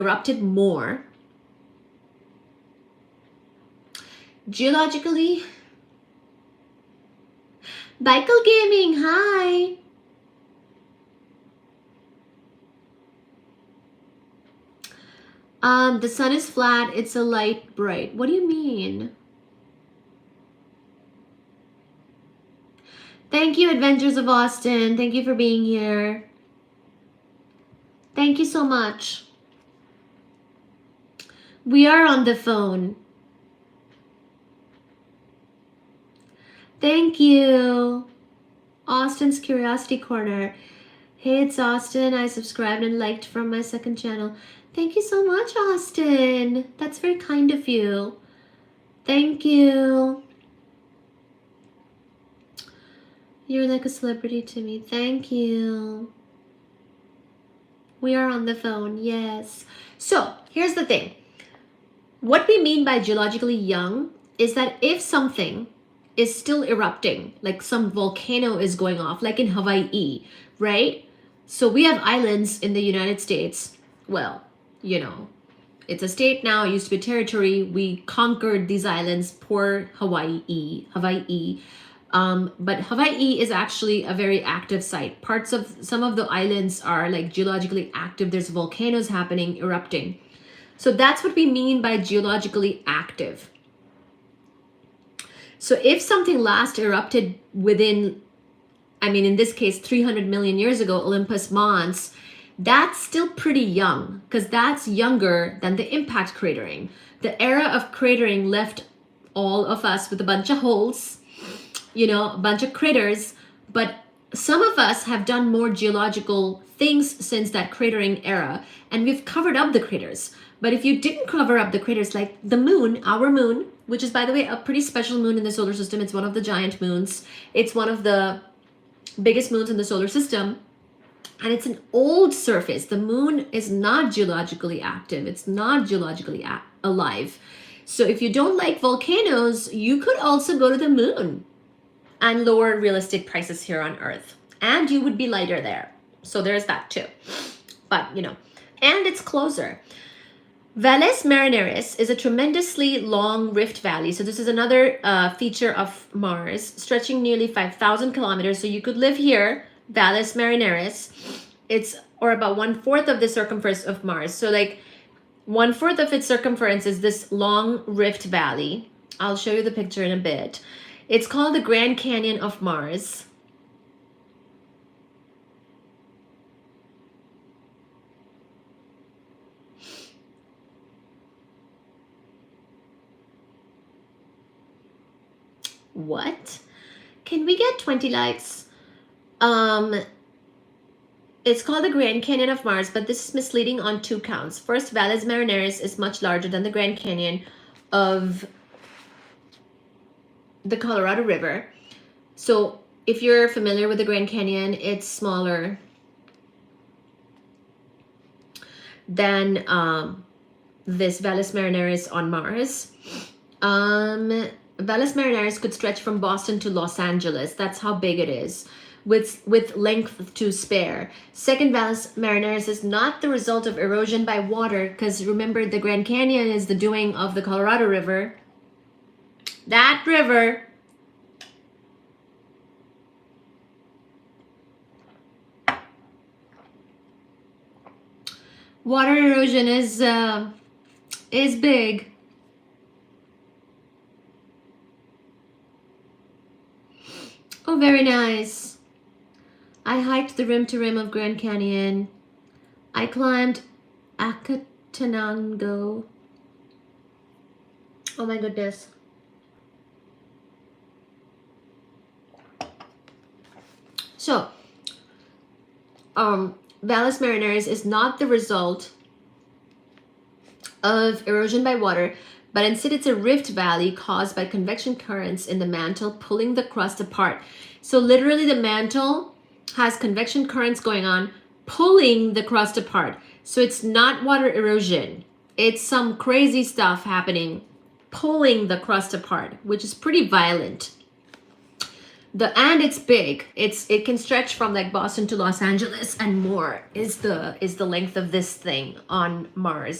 erupted more. Geologically, Michael Gaming, hi. The sun is flat, it's a light bright. What do you mean? Thank you, Adventures of Austin. Thank you for being here. Thank you so much. We are on the phone. Thank you. Austin's Curiosity Corner. Hey, it's Austin. I subscribed and liked from my second channel. Thank you so much, Austin. That's very kind of you. Thank you. You're like a celebrity to me. Thank you. We are on the phone, yes. So, here's the thing. What we mean by geologically young is that if something is still erupting, like some volcano is going off, like in Hawaii, right? So we have islands in the United States. Well, you know, it's a state now, it used to be a territory. We conquered these islands, poor Hawaii. But Hawaii is actually a very active site. Some of the islands are like geologically active. There's volcanoes happening, erupting. So that's what we mean by geologically active. So if something last erupted within, I mean, in this case, 300 million years ago, Olympus Mons, that's still pretty young because that's younger than the impact cratering. The era of cratering left all of us with a bunch of holes, you know, a bunch of craters, but some of us have done more geological things since that cratering era, and we've covered up the craters. But if you didn't cover up the craters, like the moon, our moon, which is, by the way, a pretty special moon in the solar system. It's one of the giant moons. It's one of the biggest moons in the solar system. And it's an old surface. The moon is not geologically active. It's not geologically alive. So if you don't like volcanoes, you could also go to the moon and lower real estate prices here on Earth. And you would be lighter there. So there's that too. But, you know, and it's closer. Valles Marineris is a tremendously long rift valley. So this is another feature of Mars, stretching nearly 5,000 kilometers. So you could live here, Valles Marineris. It's, or about 1/4 of the circumference of Mars. So like 1/4 of its circumference is this long rift valley. I'll show you the picture in a bit. It's called the Grand Canyon of Mars. What? Can we get 20 likes? It's called the Grand Canyon of Mars, but this is misleading on 2 counts. First, Valles Marineris is much larger than the Grand Canyon of the Colorado River. So if you're familiar with the Grand Canyon, it's smaller than this Valles Marineris on Mars. Valles Marineris could stretch from Boston to Los Angeles. That's how big it is, with length to spare. Second, Valles Marineris is not the result of erosion by water, because remember, the Grand Canyon is the doing of the Colorado River. That river water erosion is big. Oh, very nice. I hiked the rim to rim of Grand Canyon. I climbed Acatenango. Oh my goodness. So, Valles Marineris is not the result of erosion by water, but instead it's a rift valley caused by convection currents in the mantle pulling the crust apart. So literally the mantle has convection currents going on, pulling the crust apart. So it's not water erosion. It's some crazy stuff happening, pulling the crust apart, which is pretty violent. And it's big. It can stretch from like Boston to Los Angeles and more is the length of this thing on Mars.